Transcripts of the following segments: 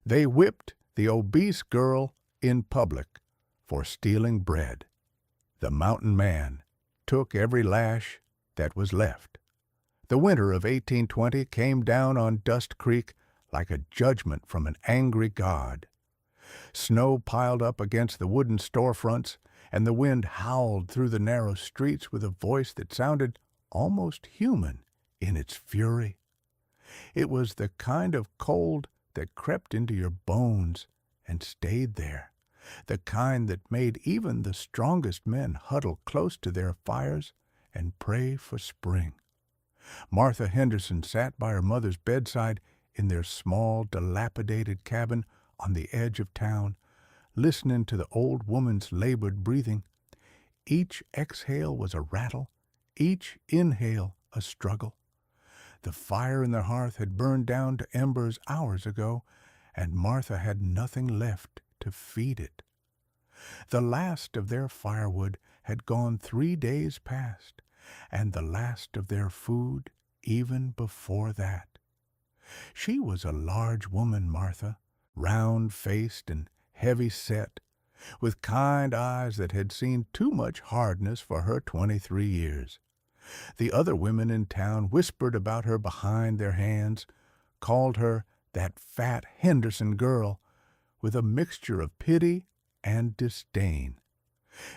They whipped the obese girl in public for stealing bread. The mountain man took every lash that was left. The winter of 1820 came down on Dust Creek like a judgment from an angry god. Snow piled up against the wooden storefronts, and the wind howled through the narrow streets with a voice that sounded almost human in its fury. It was the kind of cold that crept into your bones and stayed there, the kind that made even the strongest men huddle close to their fires and pray for spring. Martha Henderson sat by her mother's bedside in their small, dilapidated cabin on the edge of town, listening to the old woman's labored breathing. Each exhale was a rattle, each inhale a struggle. The fire in the hearth had burned down to embers hours ago, and Martha had nothing left to feed it. The last of their firewood had gone 3 days past, and the last of their food even before that. She was a large woman, Martha, round-faced and heavy-set, with kind eyes that had seen too much hardness for her 23 years. The other women in town whispered about her behind their hands, called her that fat Henderson girl, with a mixture of pity and disdain.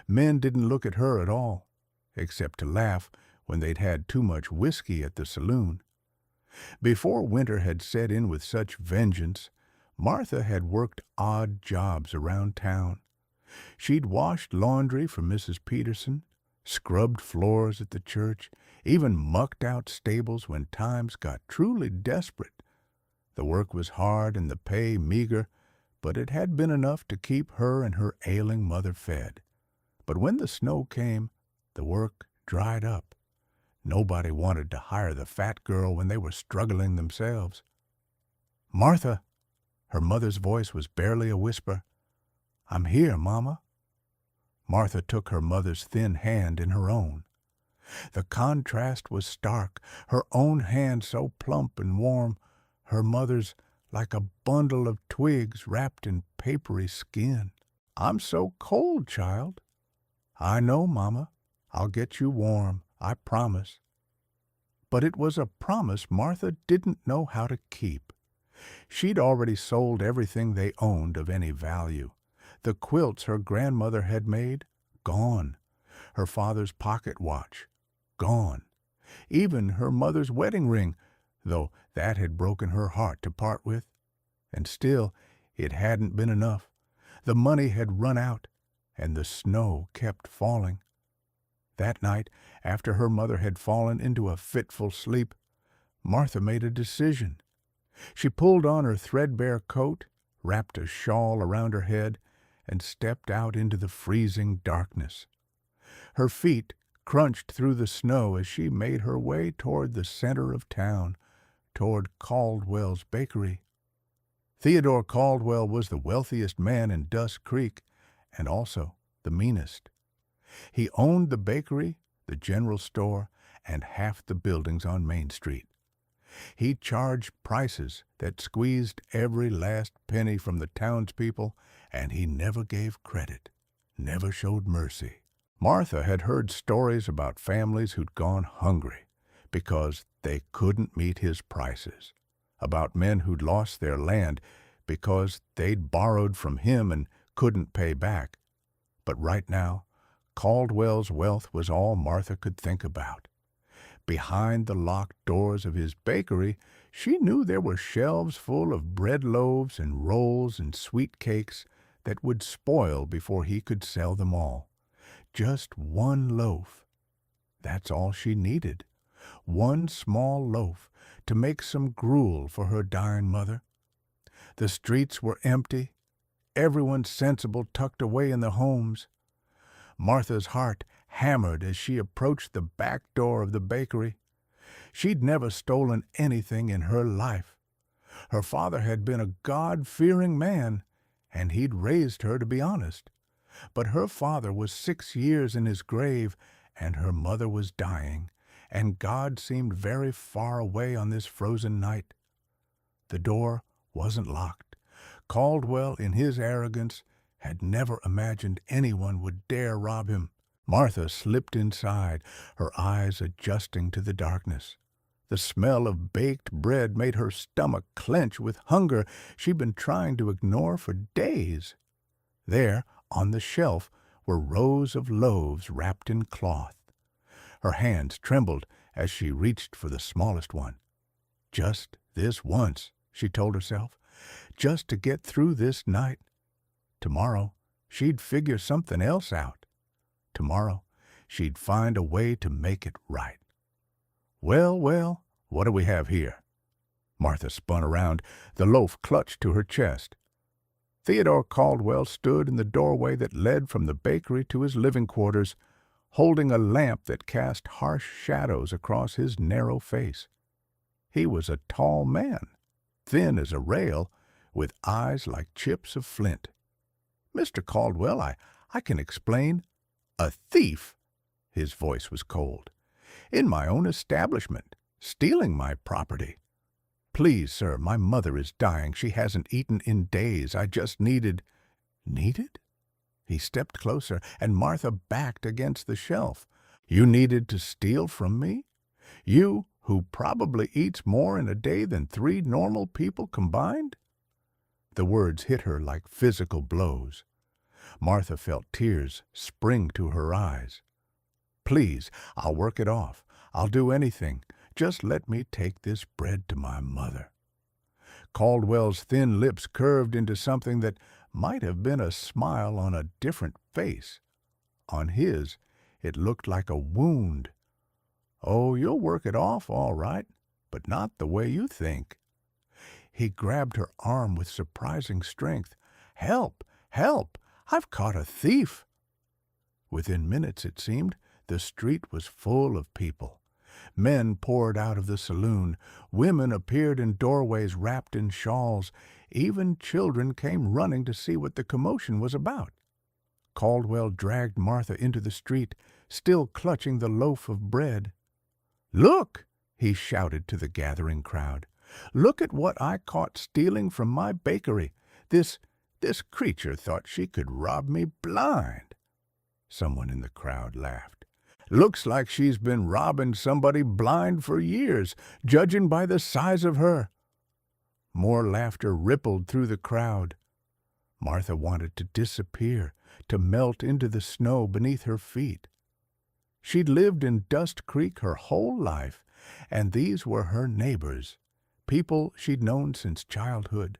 Men didn't look at her at all, except to laugh when they'd had too much whiskey at the saloon. Before winter had set in with such vengeance, Martha had worked odd jobs around town. She'd washed laundry for Mrs. Peterson, scrubbed floors at the church, even mucked out stables when times got truly desperate. The work was hard and the pay meager, but it had been enough to keep her and her ailing mother fed. But when the snow came, the work dried up. Nobody wanted to hire the fat girl when they were struggling themselves. "Martha," her mother's voice was barely a whisper. "I'm here, Mama." Martha took her mother's thin hand in her own. The contrast was stark, her own hand so plump and warm, her mother's like a bundle of twigs wrapped in papery skin. "I'm so cold, child." "I know, Mama. I'll get you warm, I promise." But it was a promise Martha didn't know how to keep. She'd already sold everything they owned of any value. The quilts her grandmother had made, gone. Her father's pocket watch, gone. Even her mother's wedding ring, though that had broken her heart to part with. And still, it hadn't been enough. The money had run out, and the snow kept falling. That night, after her mother had fallen into a fitful sleep, Martha made a decision. She pulled on her threadbare coat, wrapped a shawl around her head, and stepped out into the freezing darkness. Her feet crunched through the snow as she made her way toward the center of town, toward Caldwell's bakery. Theodore Caldwell was the wealthiest man in Dust Creek, and also the meanest. He owned the bakery, the general store, and half the buildings on Main Street. He charged prices that squeezed every last penny from the townspeople, and he never gave credit, never showed mercy. Martha had heard stories about families who'd gone hungry because they couldn't meet his prices, about men who'd lost their land because they'd borrowed from him and couldn't pay back. But right now, Caldwell's wealth was all Martha could think about. Behind the locked doors of his bakery, she knew there were shelves full of bread loaves and rolls and sweet cakes that would spoil before he could sell them all. Just one loaf. That's all she needed. One small loaf to make some gruel for her dying mother. The streets were empty, everyone sensible tucked away in their homes. Martha's heart hammered as she approached the back door of the bakery. She'd never stolen anything in her life. Her father had been a God-fearing man, and he'd raised her to be honest. But her father was 6 years in his grave, and her mother was dying, and God seemed very far away on this frozen night. The door wasn't locked. Caldwell, in his arrogance, had never imagined anyone would dare rob him. Martha slipped inside, her eyes adjusting to the darkness. The smell of baked bread made her stomach clench with hunger she'd been trying to ignore for days. There, on the shelf, were rows of loaves wrapped in cloth. Her hands trembled as she reached for the smallest one. Just this once, she told herself, just to get through this night. Tomorrow, she'd figure something else out. Tomorrow, she'd find a way to make it right. Well, well, what do we have here? Martha spun around, the loaf clutched to her chest. Theodore Caldwell stood in the doorway that led from the bakery to his living quarters, holding a lamp that cast harsh shadows across his narrow face. He was a tall man, thin as a rail, with eyes like chips of flint. "Mr. Caldwell, I can explain." "A thief!" His voice was cold. "In my own establishment, stealing my property. Please, sir, my mother is dying. She hasn't eaten in days. I just needed—" "Needed?" He stepped closer, and Martha backed against the shelf. "You needed to steal from me? You, who probably eats more in a day than 3 normal people combined?" The words hit her like physical blows. Martha felt tears spring to her eyes. "Please, I'll work it off. I'll do anything. Just let me take this bread to my mother." Caldwell's thin lips curved into something that might have been a smile on a different face. On his, it looked like a wound. "Oh, you'll work it off, all right, but not the way you think." He grabbed her arm with surprising strength. "Help! Help! I've caught a thief!" Within minutes, it seemed, the street was full of people. Men poured out of the saloon. Women appeared in doorways wrapped in shawls. Even children came running to see what the commotion was about. Caldwell dragged Martha into the street, still clutching the loaf of bread. "Look!" he shouted to the gathering crowd. "Look at what I caught stealing from my bakery. This creature thought she could rob me blind." Someone in the crowd laughed. "Looks like she's been robbing somebody blind for years, judging by the size of her." More laughter rippled through the crowd. Martha wanted to disappear, to melt into the snow beneath her feet. She'd lived in Dust Creek her whole life, and these were her neighbors, people she'd known since childhood.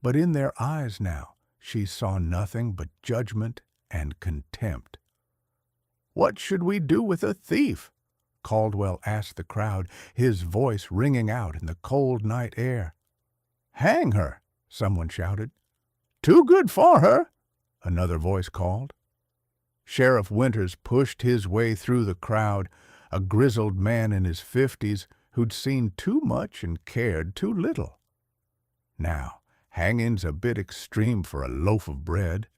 But in their eyes now, she saw nothing but judgment and contempt. "What should we do with a thief?" Caldwell asked the crowd, his voice ringing out in the cold night air. "Hang her!" someone shouted. "Too good for her!" another voice called. Sheriff Winters pushed his way through the crowd, a grizzled man in his 50s who'd seen too much and cared too little. "Now, hanging's a bit extreme for a loaf of bread."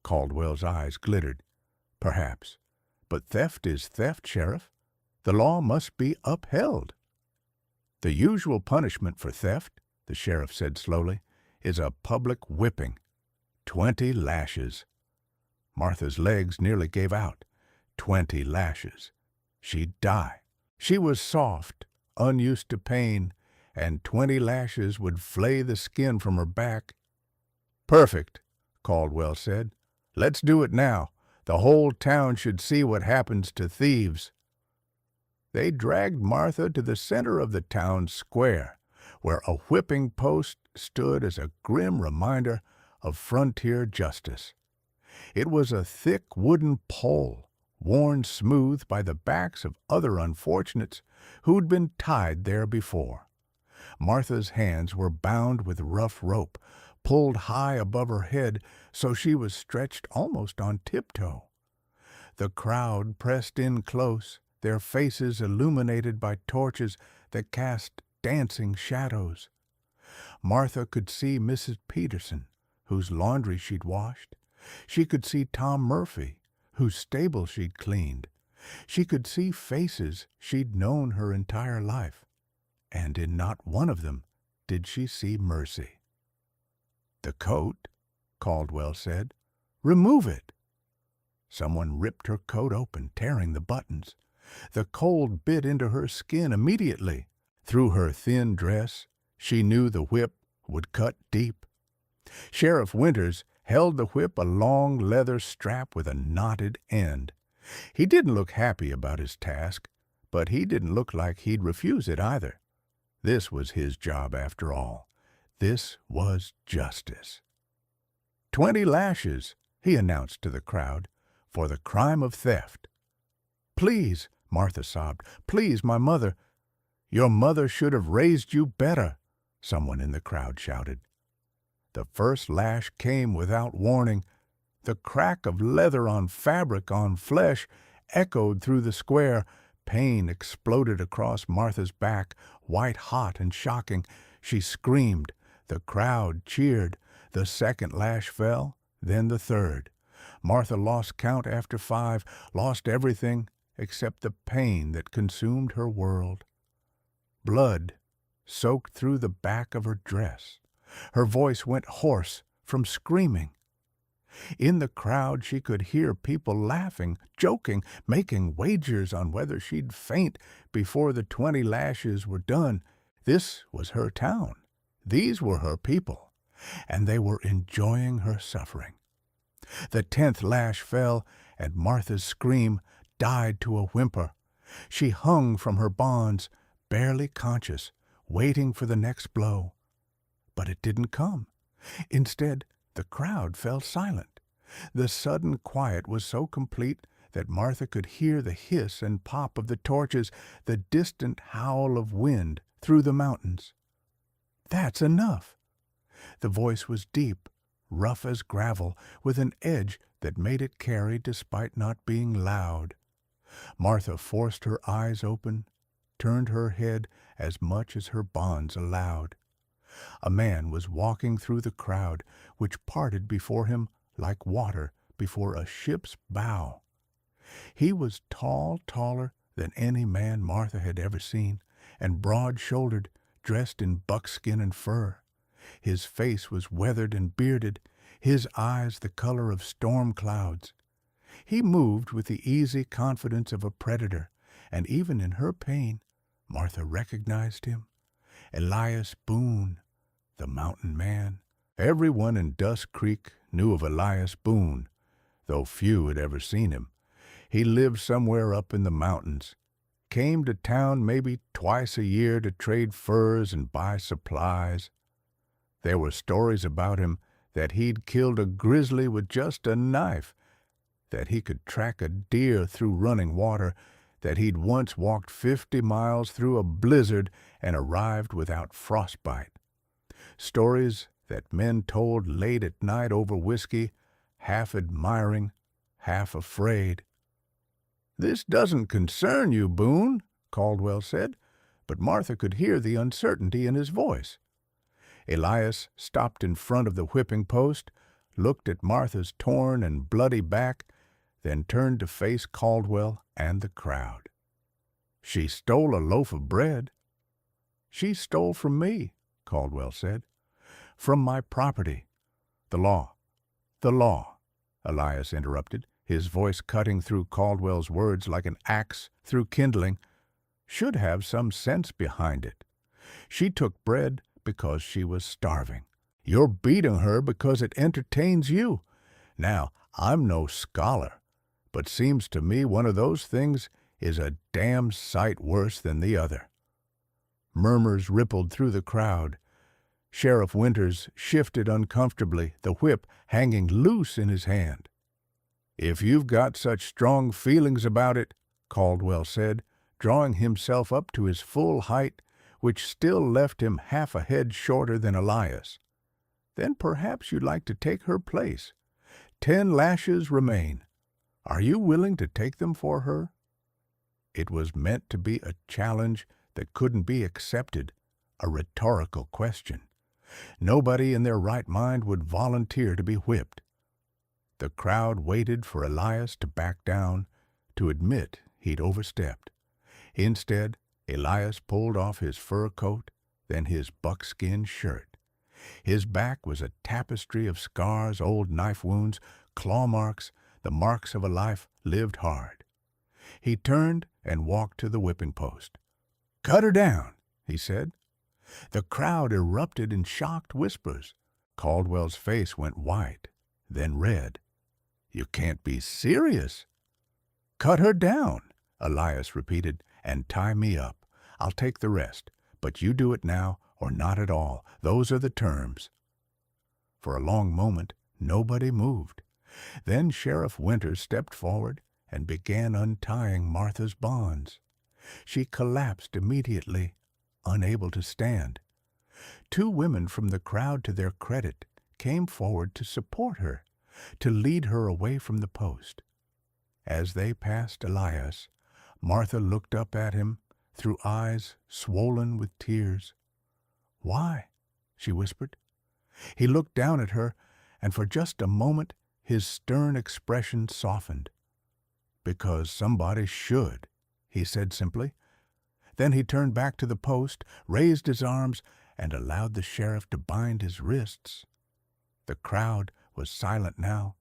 Caldwell's eyes glittered. "Perhaps. But theft is theft, Sheriff. The law must be upheld." "The usual punishment for theft," the sheriff said slowly, "is a public whipping. 20 lashes." Martha's legs nearly gave out. 20 lashes. She'd die. She was soft, unused to pain, and 20 lashes would flay the skin from her back. "Perfect," Caldwell said. "Let's do it now. The whole town should see what happens to thieves." They dragged Martha to the center of the town square, where a whipping post stood as a grim reminder of frontier justice. It was a thick wooden pole, worn smooth by the backs of other unfortunates who'd been tied there before. Martha's hands were bound with rough rope, pulled high above her head so she was stretched almost on tiptoe. The crowd pressed in close, their faces illuminated by torches that cast dancing shadows. Martha could see Mrs. Peterson, whose laundry she'd washed. She could see Tom Murphy, whose stable she'd cleaned. She could see faces she'd known her entire life, and in not one of them did she see mercy. "The coat," Caldwell said. "Remove it." Someone ripped her coat open, tearing the buttons. The cold bit into her skin immediately. Through her thin dress, she knew the whip would cut deep. Sheriff Winters held the whip, a long leather strap with a knotted end. He didn't look happy about his task, but he didn't look like he'd refuse it either. This was his job after all. This was justice. 20 lashes, he announced to the crowd, for the crime of theft. "Please," Martha sobbed, "please, my mother." "Your mother should have raised you better," someone in the crowd shouted. The first lash came without warning. The crack of leather on fabric on flesh echoed through the square. Pain exploded across Martha's back, white-hot and shocking. She screamed. The crowd cheered. The second lash fell, then the third. Martha lost count after 5, lost everything except the pain that consumed her world. Blood soaked through the back of her dress. Her voice went hoarse from screaming. In the crowd she could hear people laughing, joking, making wagers on whether she'd faint before the 20 lashes were done. This was her town. These were her people, and they were enjoying her suffering. The 10th lash fell, and Martha's scream died to a whimper. She hung from her bonds, barely conscious, waiting for the next blow. But it didn't come. Instead, the crowd fell silent. The sudden quiet was so complete that Martha could hear the hiss and pop of the torches, the distant howl of wind through the mountains. "That's enough." The voice was deep, rough as gravel, with an edge that made it carry despite not being loud. Martha forced her eyes open, turned her head as much as her bonds allowed. A man was walking through the crowd, which parted before him like water before a ship's bow. He was tall, taller than any man Martha had ever seen, and broad-shouldered, dressed in buckskin and fur. His face was weathered and bearded, his eyes the color of storm clouds. He moved with the easy confidence of a predator, and even in her pain, Martha recognized him. Elias Boone, the mountain man. Everyone in Dust Creek knew of Elias Boone, though few had ever seen him. He lived somewhere up in the mountains, came to town maybe twice a year to trade furs and buy supplies. There were stories about him that he'd killed a grizzly with just a knife, that he could track a deer through running water, that he'd once walked 50 miles through a blizzard and arrived without frostbite. Stories that men told late at night over whiskey, half admiring, half afraid. "This doesn't concern you, Boone," Caldwell said, but Martha could hear the uncertainty in his voice. Elias stopped in front of the whipping post, looked at Martha's torn and bloody back, then turned to face Caldwell and the crowd. "She stole a loaf of bread." "She stole from me," Caldwell said. "From my property." "The law, Elias interrupted, his voice cutting through Caldwell's words like an axe through kindling, "should have some sense behind it. She took bread because she was starving. You're beating her because it entertains you. Now, I'm no scholar, but seems to me one of those things is a damn sight worse than the other." Murmurs rippled through the crowd. Sheriff Winters shifted uncomfortably, the whip hanging loose in his hand. "If you've got such strong feelings about it," Caldwell said, drawing himself up to his full height, which still left him half a head shorter than Elias, "then perhaps you'd like to take her place. 10 lashes remain. Are you willing to take them for her?" It was meant to be a challenge that couldn't be accepted, a rhetorical question. Nobody in their right mind would volunteer to be whipped. The crowd waited for Elias to back down, to admit he'd overstepped. Instead, Elias pulled off his fur coat, then his buckskin shirt. His back was a tapestry of scars, old knife wounds, claw marks, the marks of a life lived hard. He turned and walked to the whipping post. "Cut her down," he said. The crowd erupted in shocked whispers. Caldwell's face went white, then red. "You can't be serious." "Cut her down," Elias repeated, "and tie me up. I'll take the rest, but you do it now or not at all. Those are the terms." For a long moment, nobody moved. Then Sheriff Winters stepped forward and began untying Martha's bonds. She collapsed immediately, unable to stand. Two women from the crowd, to their credit, came forward to support her, to lead her away from the post. As they passed Elias, Martha looked up at him through eyes swollen with tears. "Why?" she whispered. He looked down at her, and for just a moment his stern expression softened. "Because somebody should," he said simply. Then he turned back to the post, raised his arms, and allowed the sheriff to bind his wrists. The crowd was silent now.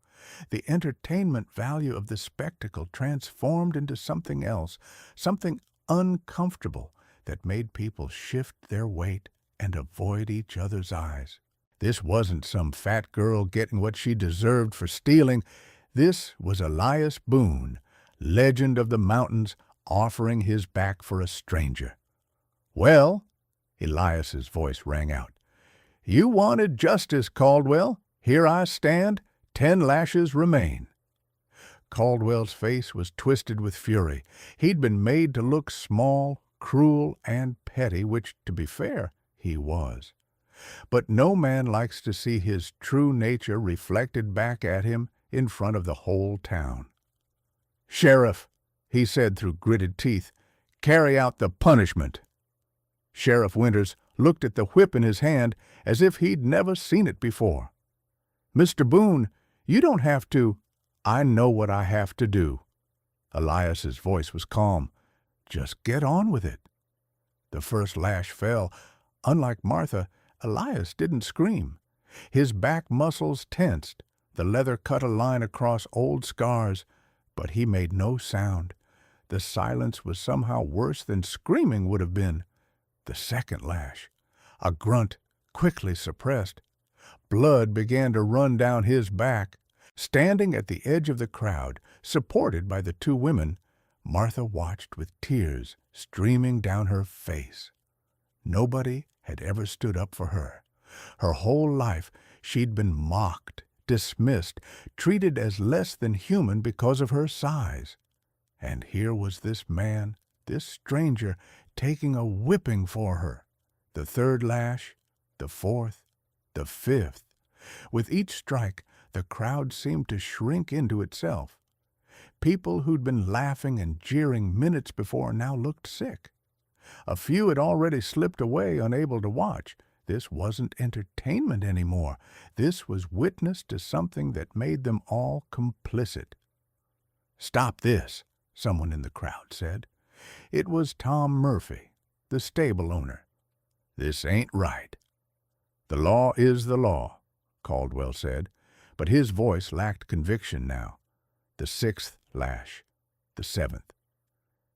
The entertainment value of the spectacle transformed into something else, something uncomfortable that made people shift their weight and avoid each other's eyes. This wasn't some fat girl getting what she deserved for stealing. This was Elias Boone, legend of the mountains, offering his back for a stranger. "Well," Elias's voice rang out, "you wanted justice, Caldwell. Here I stand. 10 lashes remain." Caldwell's face was twisted with fury. He'd been made to look small, cruel, and petty, which, to be fair, he was. But no man likes to see his true nature reflected back at him in front of the whole town. "Sheriff," he said through gritted teeth, "carry out the punishment." Sheriff Winters looked at the whip in his hand as if he'd never seen it before. "Mr. Boone, you don't have to—" "I know what I have to do." Elias's voice was calm. "Just get on with it." The first lash fell. Unlike Martha, Elias didn't scream. His back muscles tensed. The leather cut a line across old scars, but he made no sound. The silence was somehow worse than screaming would have been. The second lash, a grunt quickly suppressed. Blood began to run down his back. Standing at the edge of the crowd, supported by the two women, Martha watched with tears streaming down her face. Nobody had ever stood up for her. Her whole life she'd been mocked, dismissed, treated as less than human because of her size. And here was this man, this stranger, taking a whipping for her. The third lash, the fourth, the fifth. With each strike, the crowd seemed to shrink into itself. People who'd been laughing and jeering minutes before now looked sick. A few had already slipped away, unable to watch. This wasn't entertainment anymore. This was witness to something that made them all complicit. "Stop this," someone in the crowd said. It was Tom Murphy, the stable owner. "This ain't right." "The law is the law," Caldwell said, but his voice lacked conviction now. The sixth lash, the seventh.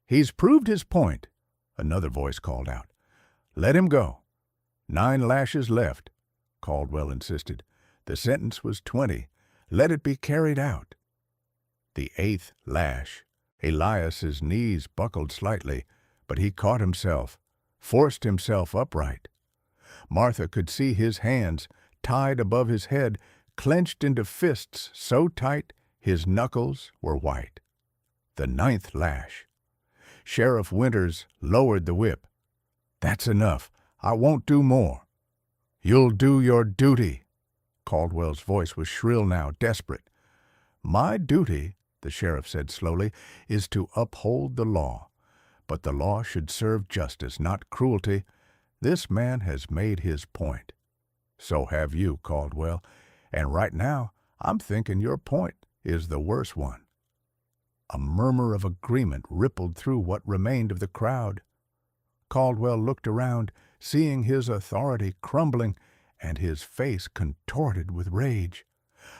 "He's proved his point," another voice called out. "Let him go." 9 lashes left, Caldwell insisted. The sentence was 20. Let it be carried out. The 8th lash. Elias's knees buckled slightly, but he caught himself, forced himself upright. Martha could see his hands, tied above his head, clenched into fists so tight his knuckles were white. The 9th lash. Sheriff Winters lowered the whip. "That's enough. I won't do more." "You'll do your duty." Caldwell's voice was shrill now, desperate. "My duty," the sheriff said slowly, "is to uphold the law. But the law should serve justice, not cruelty. This man has made his point. So have you, Caldwell, and right now I'm thinking your point is the worse one." A murmur of agreement rippled through what remained of the crowd. Caldwell looked around, seeing his authority crumbling, and his face contorted with rage.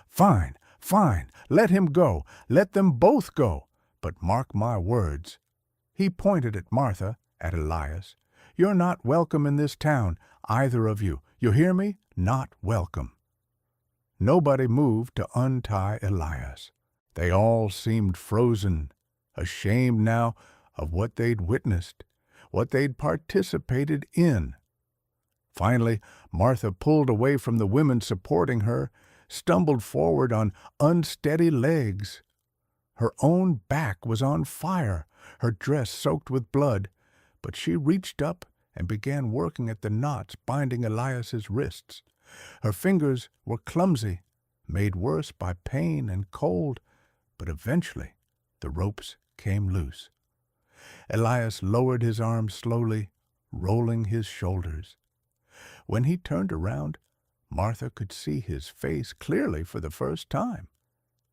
"Fine, fine, let him go, let them both go, but mark my words." He pointed at Martha, at Elias. "You're not welcome in this town, either of you. You hear me? Not welcome." Nobody moved to untie Elias. They all seemed frozen, ashamed now of what they'd witnessed, what they'd participated in. Finally, Martha pulled away from the women supporting her, stumbled forward on unsteady legs. Her own back was on fire, her dress soaked with blood, but she reached up and began working at the knots binding Elias's wrists. Her fingers were clumsy, made worse by pain and cold, but eventually the ropes came loose. Elias lowered his arms slowly, rolling his shoulders. When he turned around, Martha could see his face clearly for the first time.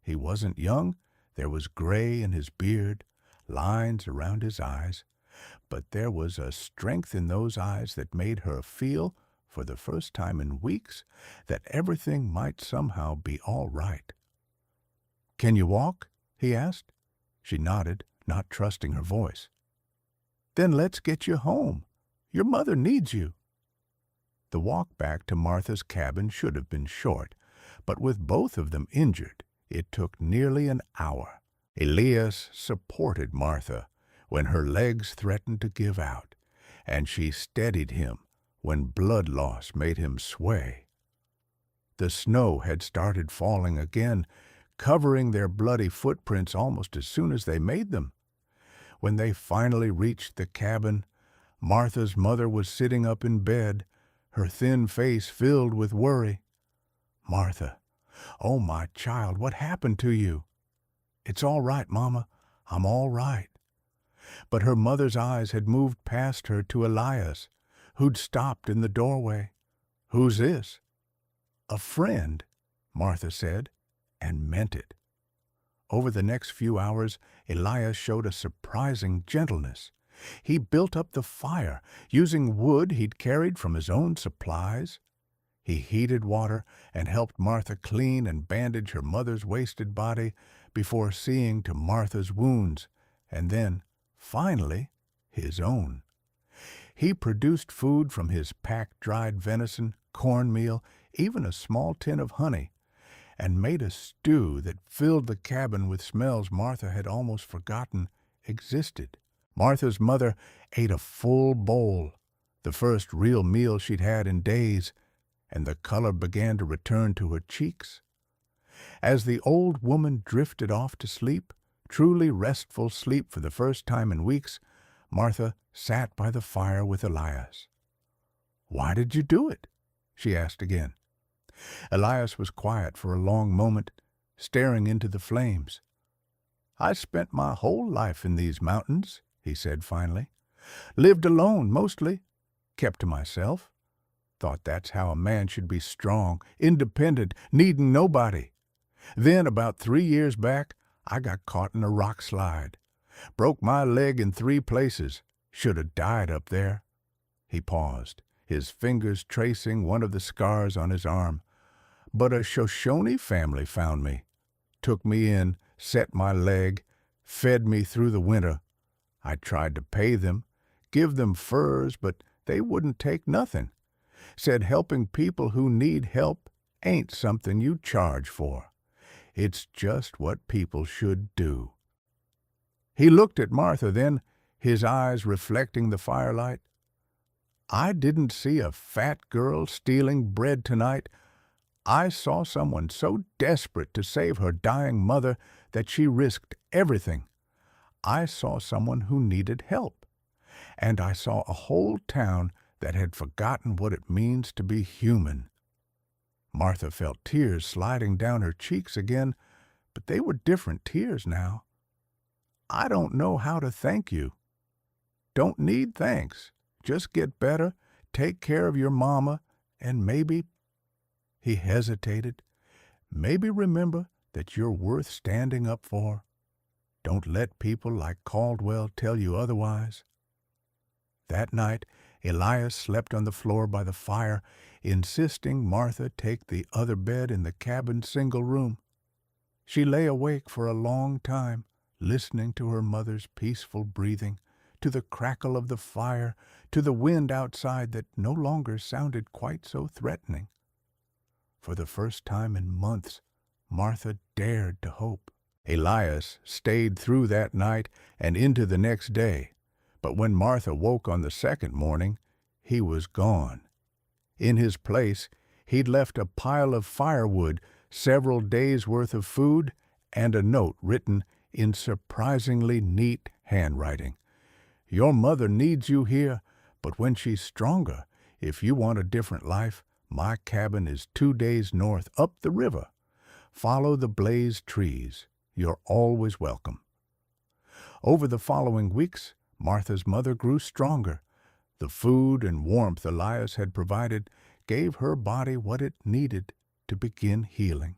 He wasn't young. There was gray in his beard, lines around his eyes, but there was a strength in those eyes that made her feel, for the first time in weeks, that everything might somehow be all right. "Can you walk?" he asked. She nodded, not trusting her voice. "Then let's get you home. Your mother needs you." The walk back to Martha's cabin should have been short, but with both of them injured, it took nearly an hour. Elias supported Martha when her legs threatened to give out, and she steadied him when blood loss made him sway. The snow had started falling again, covering their bloody footprints almost as soon as they made them. When they finally reached the cabin, Martha's mother was sitting up in bed, her thin face filled with worry. "Martha, oh, my child, what happened to you?" "It's all right, Mama. I'm all right." But her mother's eyes had moved past her to Elias, who'd stopped in the doorway. "Who's this?" "A friend," Martha said, and meant it. Over the next few hours, Elias showed a surprising gentleness. He built up the fire, using wood he'd carried from his own supplies. He heated water and helped Martha clean and bandage her mother's wasted body before seeing to Martha's wounds, and then, finally, his own. He produced food from his packed dried venison, cornmeal, even a small tin of honey, and made a stew that filled the cabin with smells Martha had almost forgotten existed. Martha's mother ate a full bowl, the first real meal she'd had in days, and the color began to return to her cheeks. As the old woman drifted off to sleep, truly restful sleep for the first time in weeks, Martha sat by the fire with Elias. "Why did you do it?" she asked again. Elias was quiet for a long moment, staring into the flames. "I spent my whole life in these mountains," he said finally. "Lived alone, mostly. Kept to myself. Thought that's how a man should be, strong, independent, needing nobody. Then, about 3 years back, I got caught in a rock slide. Broke my leg in 3 places. Should have died up there." He paused, his fingers tracing one of the scars on his arm. "But a Shoshone family found me. Took me in, set my leg, fed me through the winter. I tried to pay them, give them furs, but they wouldn't take nothing. Said helping people who need help ain't something you charge for. It's just what people should do." He looked at Martha then, his eyes reflecting the firelight. "I didn't see a fat girl stealing bread tonight. I saw someone so desperate to save her dying mother that she risked everything. I saw someone who needed help. And I saw a whole town that had forgotten what it means to be human." Martha felt tears sliding down her cheeks again, but they were different tears now. "I don't know how to thank you." "Don't need thanks. Just get better, take care of your mama, and maybe—" He hesitated. "Maybe remember that you're worth standing up for. Don't let people like Caldwell tell you otherwise." That night, Elias slept on the floor by the fire, insisting Martha take the other bed in the cabin's single room. She lay awake for a long time, listening to her mother's peaceful breathing, to the crackle of the fire, to the wind outside that no longer sounded quite so threatening. For the first time in months, Martha dared to hope. Elias stayed through that night and into the next day, but when Martha woke on the second morning, he was gone. In his place, he'd left a pile of firewood, several days' worth of food, and a note written in surprisingly neat handwriting. Your mother needs you here, but when she's stronger, if you want a different life, my cabin is 2 days north up the river. Follow the blazed trees. You're always welcome. Over the following weeks, Martha's mother grew stronger. The food and warmth Elias had provided gave her body what it needed to begin healing.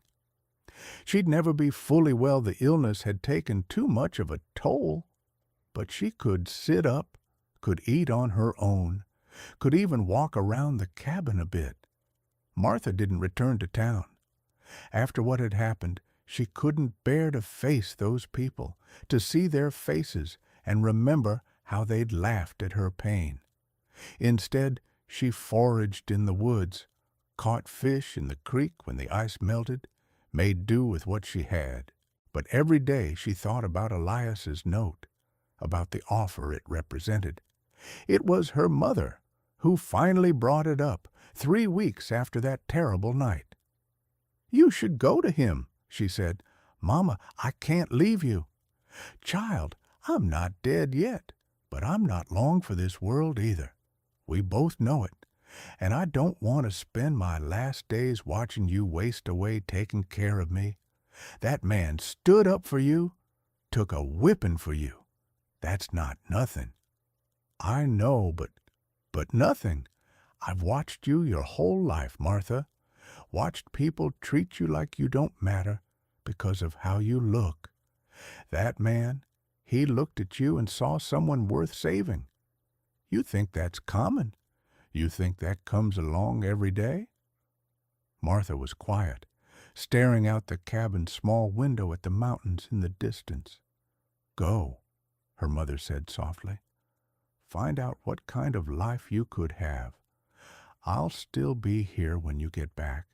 She'd never be fully well. The illness had taken too much of a toll, but she could sit up, could eat on her own, could even walk around the cabin a bit. Martha didn't return to town. After what had happened, she couldn't bear to face those people, to see their faces and remember how they'd laughed at her pain. Instead, she foraged in the woods, caught fish in the creek when the ice melted, made do with what she had. But every day she thought about Elias's note, about the offer it represented. It was her mother who finally brought it up 3 weeks after that terrible night. You should go to him, she said. Mama, I can't leave you. Child, I'm not dead yet, but I'm not long for this world either. We both know it, and I don't want to spend my last days watching you waste away taking care of me. That man stood up for you, took a whipping for you. That's not nothing. I know, but nothing. I've watched you your whole life, Martha. Watched people treat you like you don't matter because of how you look. That man, he looked at you and saw someone worth saving. You think that's common? You think that comes along every day? Martha was quiet, staring out the cabin's small window at the mountains in the distance. Go, her mother said softly. Find out what kind of life you could have. I'll still be here when you get back.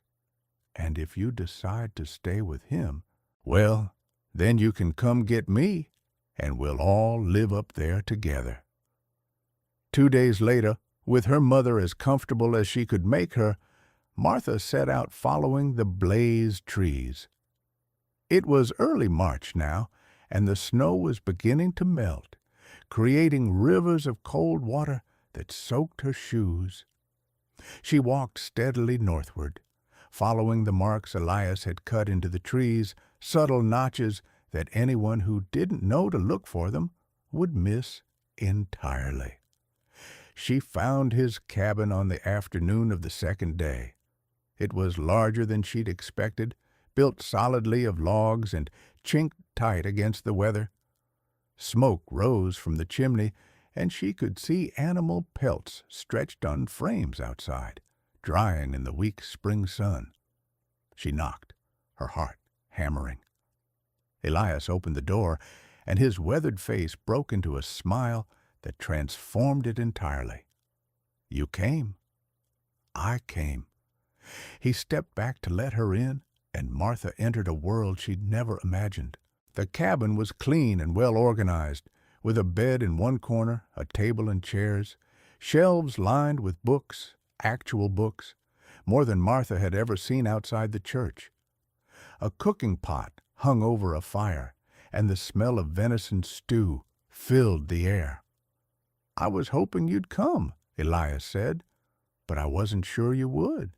And if you decide to stay with him, well, then you can come get me, and we'll all live up there together. 2 days later, with her mother as comfortable as she could make her, Martha set out following the blazed trees. It was early March now, and the snow was beginning to melt, creating rivers of cold water that soaked her shoes. She walked steadily northward, following the marks Elias had cut into the trees, subtle notches that anyone who didn't know to look for them would miss entirely. She found his cabin on the afternoon of the second day. It was larger than she'd expected, built solidly of logs and chinked tight against the weather. Smoke rose from the chimney, and she could see animal pelts stretched on frames outside, drying in the weak spring sun. She knocked, her heart hammering. Elias opened the door, and his weathered face broke into a smile that transformed it entirely. You came. I came. He stepped back to let her in, and Martha entered a world she'd never imagined. The cabin was clean and well organized, with a bed in one corner, a table and chairs, shelves lined with books, actual books, more than Martha had ever seen outside the church. A cooking pot hung over a fire, and the smell of venison stew filled the air. I was hoping you'd come, Elias said, but I wasn't sure you would.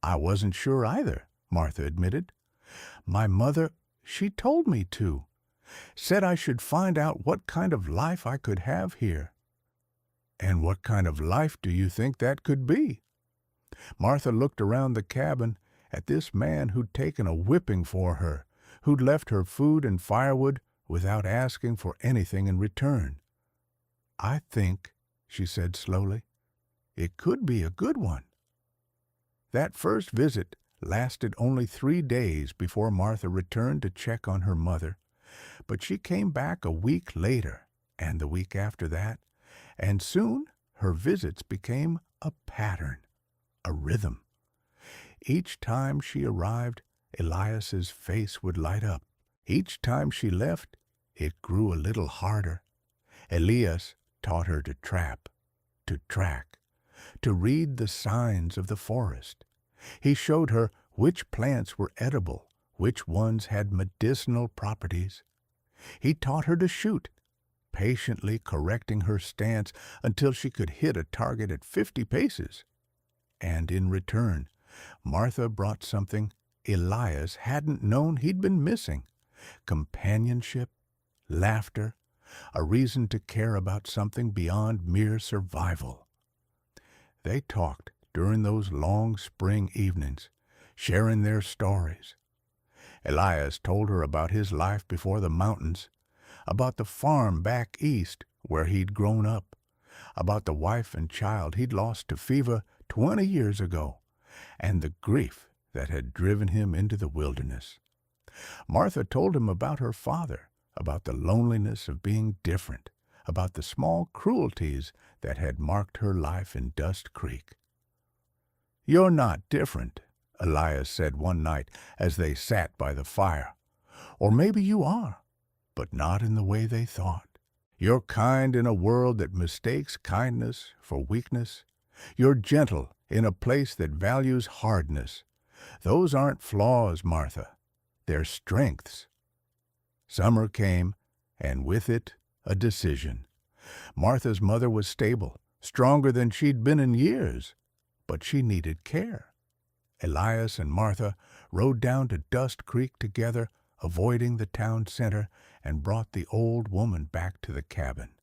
I wasn't sure either, Martha admitted. My mother, she told me to. Said I should find out what kind of life I could have here. And what kind of life do you think that could be? Martha looked around the cabin at this man who'd taken a whipping for her, who'd left her food and firewood without asking for anything in return. I think, she said slowly, it could be a good one. That first visit lasted only 3 days before Martha returned to check on her mother, but she came back a week later, and the week after that, and soon her visits became a pattern, a rhythm. Each time she arrived, Elias's face would light up. Each time she left, it grew a little harder. Elias taught her to trap, to track, to read the signs of the forest. He showed her which plants were edible, which ones had medicinal properties. He taught her to shoot, patiently correcting her stance until she could hit a target at 50 paces. And in return, Martha brought something Elias hadn't known he'd been missing: companionship, laughter, a reason to care about something beyond mere survival. They talked during those long spring evenings, sharing their stories. Elias told her about his life before the mountains, about the farm back east where he'd grown up, about the wife and child he'd lost to fever 20 years ago, and the grief that had driven him into the wilderness. Martha told him about her father, about the loneliness of being different, about the small cruelties that had marked her life in Dust Creek. "You're not different," Elias said one night as they sat by the fire. "Or maybe you are, but not in the way they thought. You're kind in a world that mistakes kindness for weakness. You're gentle in a place that values hardness. Those aren't flaws, Martha. They're strengths." Summer came, and with it, a decision. Martha's mother was stable, stronger than she'd been in years, but she needed care. Elias and Martha rode down to Dust Creek together, avoiding the town center, and brought the old woman back to the cabin.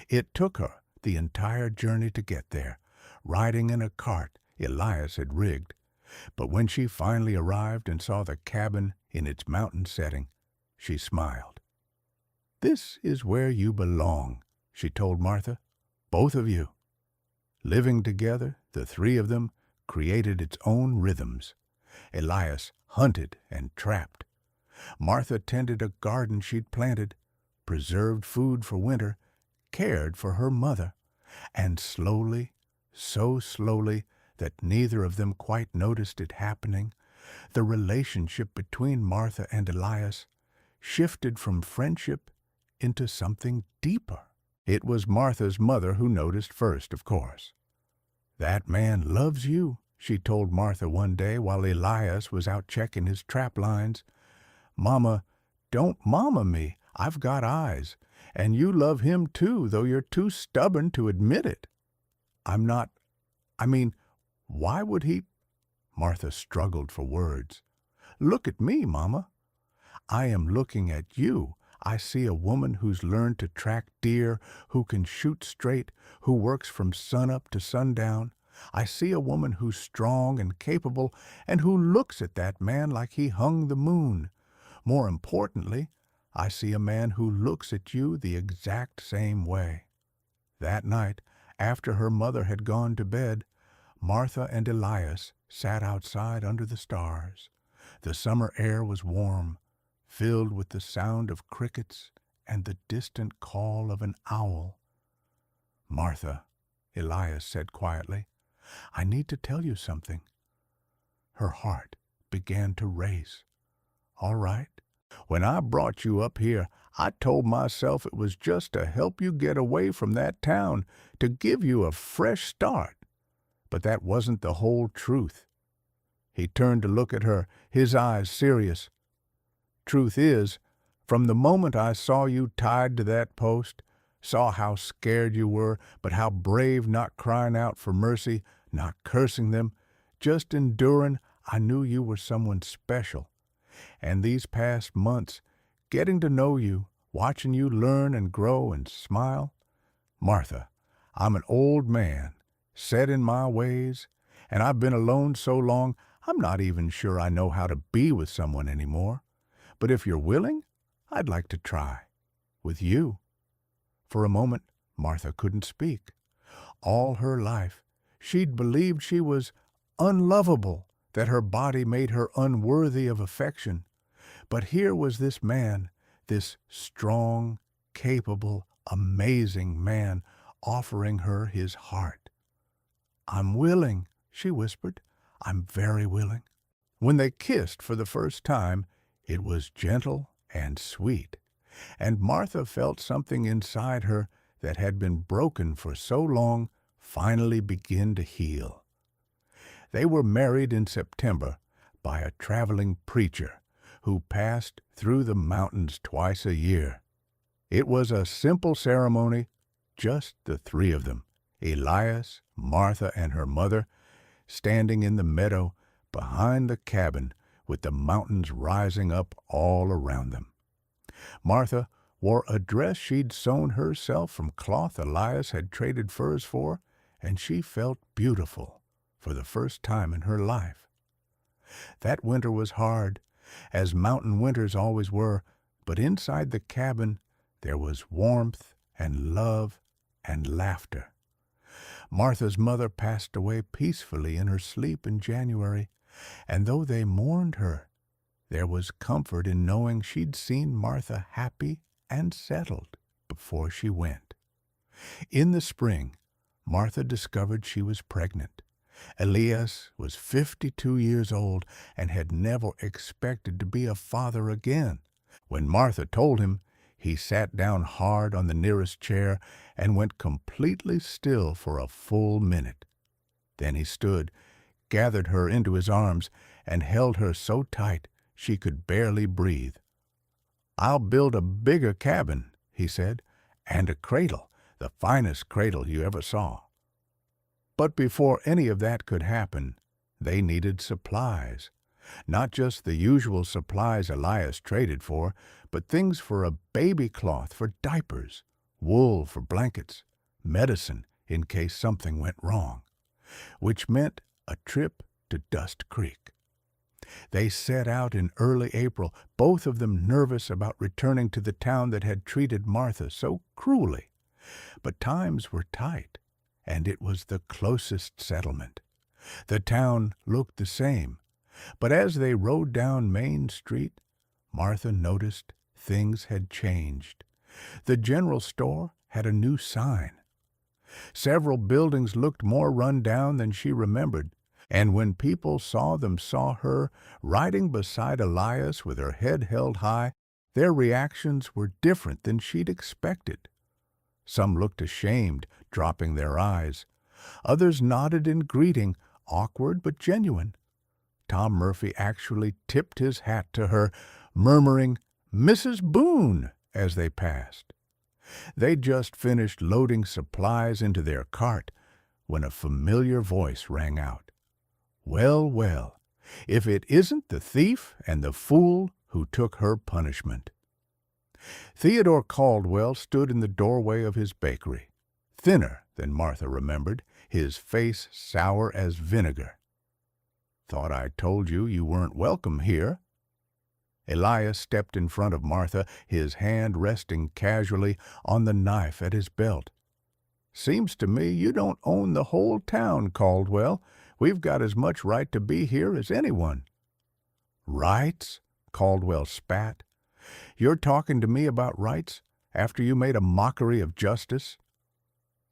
It took her the entire journey to get there, riding in a cart Elias had rigged. But when she finally arrived and saw the cabin in its mountain setting, she smiled. "This is where you belong," she told Martha. "Both of you." Living together, the three of them created its own rhythms. Elias hunted and trapped. Martha tended a garden she'd planted, preserved food for winter, cared for her mother, and slowly, so slowly that neither of them quite noticed it happening, the relationship between Martha and Elias shifted from friendship into something deeper. It was Martha's mother who noticed first, of course. "That man loves you," she told Martha one day while Elias was out checking his trap lines. "Mama, don't mama me. I've got eyes. And you love him too, though you're too stubborn to admit it." Why would he? Martha struggled for words. "Look at me, Mama. I am looking at you. I see a woman who's learned to track deer, who can shoot straight, who works from sunup to sundown. I see a woman who's strong and capable, and who looks at that man like he hung the moon. More importantly, I see a man who looks at you the exact same way." That night, after her mother had gone to bed, Martha and Elias sat outside under the stars. The summer air was warm, filled with the sound of crickets and the distant call of an owl. "Martha," Elias said quietly, "I need to tell you something." Her heart began to race. "All right. When I brought you up here, I told myself it was just to help you get away from that town, to give you a fresh start. But that wasn't the whole truth." He turned to look at her, his eyes serious. "Truth is, from the moment I saw you tied to that post, saw how scared you were, but how brave, not crying out for mercy, not cursing them, just enduring, I knew you were someone special. And these past months, getting to know you, watching you learn and grow and smile. Martha, I'm an old man, set in my ways, and I've been alone so long, I'm not even sure I know how to be with someone anymore. But if you're willing, I'd like to try. With you." For a moment, Martha couldn't speak. All her life, she'd believed she was unlovable, that her body made her unworthy of affection. But here was this man, this strong, capable, amazing man, offering her his heart. "I'm willing," she whispered. "I'm very willing." When they kissed for the first time, it was gentle and sweet, and Martha felt something inside her that had been broken for so long finally begin to heal. They were married in September by a traveling preacher who passed through the mountains twice a year. It was a simple ceremony, just the three of them, Elias, Martha, and her mother, standing in the meadow behind the cabin with the mountains rising up all around them. Martha wore a dress she'd sewn herself from cloth Elias had traded furs for, and she felt beautiful for the first time in her life. That winter was hard, as mountain winters always were, but inside the cabin there was warmth and love and laughter. Martha's mother passed away peacefully in her sleep in January, and though they mourned her, there was comfort in knowing she'd seen Martha happy and settled before she went. In the spring, Martha discovered she was pregnant. Elias was 52 years old and had never expected to be a father again. When Martha told him, he sat down hard on the nearest chair and went completely still for a full minute. Then he stood, gathered her into his arms, and held her so tight she could barely breathe. "I'll build a bigger cabin," he said, "and a cradle, the finest cradle you ever saw." But before any of that could happen, they needed supplies. Not just the usual supplies Elias traded for, but things for a baby cloth for diapers, wool for blankets, medicine in case something went wrong, which meant a trip to Dust Creek. They set out in early April, both of them nervous about returning to the town that had treated Martha so cruelly. But times were tight, and it was the closest settlement. The town looked the same, but as they rode down Main Street, Martha noticed things had changed. The general store had a new sign. Several buildings looked more run down than she remembered, and when people saw her riding beside Elias with her head held high, their reactions were different than she'd expected. Some looked ashamed, dropping their eyes. Others nodded in greeting, awkward but genuine. Tom Murphy actually tipped his hat to her, murmuring, "Mrs. Boone," as they passed. They'd just finished loading supplies into their cart when a familiar voice rang out. "Well, well, if it isn't the thief and the fool who took her punishment." Theodore Caldwell stood in the doorway of his bakery, thinner than Martha remembered, his face sour as vinegar. "Thought I told you you weren't welcome here." Elias stepped in front of Martha, his hand resting casually on the knife at his belt. "Seems to me you don't own the whole town, Caldwell. We've got as much right to be here as anyone." "Rights?" Caldwell spat. "You're talking to me about rights after you made a mockery of justice?"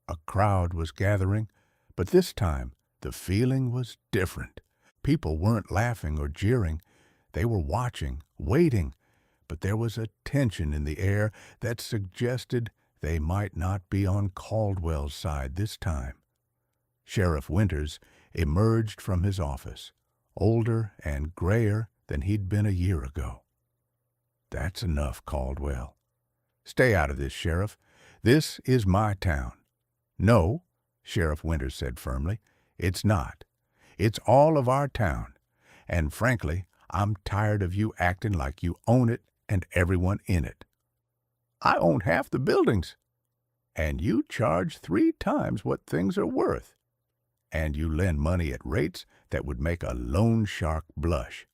A crowd was gathering, but this time the feeling was different. People weren't laughing or jeering. They were watching, waiting, but there was a tension in the air that suggested they might not be on Caldwell's side this time. Sheriff Winters emerged from his office, older and grayer than he'd been a year ago. "That's enough, Caldwell. Stay out of this, Sheriff. This is my town." "No," Sheriff Winters said firmly, "it's not. It's all of our town, and frankly, I'm tired of you acting like you own it and everyone in it." "I own half the buildings." "And you charge 3 times what things are worth. And you lend money at rates that would make a loan shark blush.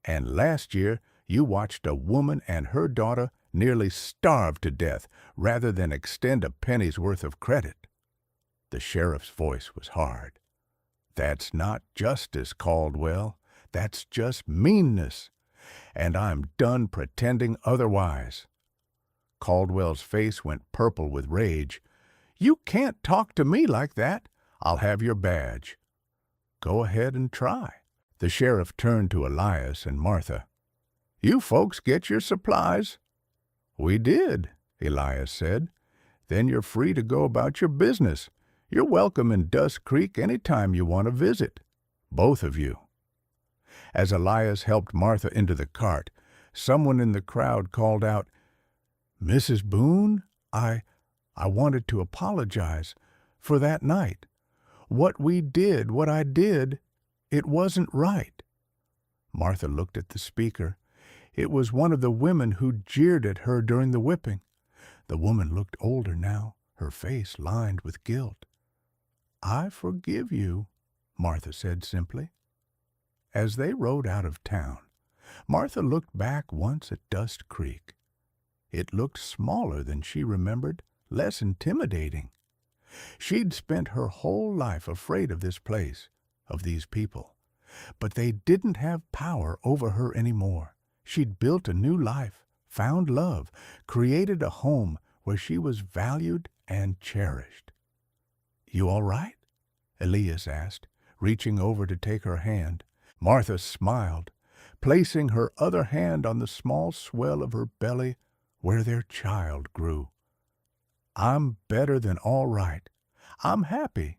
And last year you watched a woman and her daughter nearly starve to death rather than extend a penny's worth of credit." The sheriff's voice was hard. That's not justice, Caldwell. That's just meanness, and I'm done pretending otherwise." Caldwell's face went purple with rage. "You can't talk to me like that. I'll have your badge." "Go ahead and try." The sheriff turned to Elias and Martha. "You folks get your supplies." "We did," Elias said. "Then you're free to go about your business. You're welcome in Dust Creek any time you want to visit. Both of you." As Elias helped Martha into the cart, someone in the crowd called out, "Mrs. Boone, I wanted to apologize for that night. What I did, it wasn't right." Martha looked at the speaker. It was one of the women who jeered at her during the whipping. The woman looked older now, her face lined with guilt. "I forgive you," Martha said simply. As they rode out of town, Martha looked back once at Dust Creek. It looked smaller than she remembered, less intimidating. She'd spent her whole life afraid of this place, of these people. But they didn't have power over her anymore. She'd built a new life, found love, created a home where she was valued and cherished. "You all right?" Elias asked, reaching over to take her hand. Martha smiled, placing her other hand on the small swell of her belly where their child grew. "I'm better than all right. I'm happy.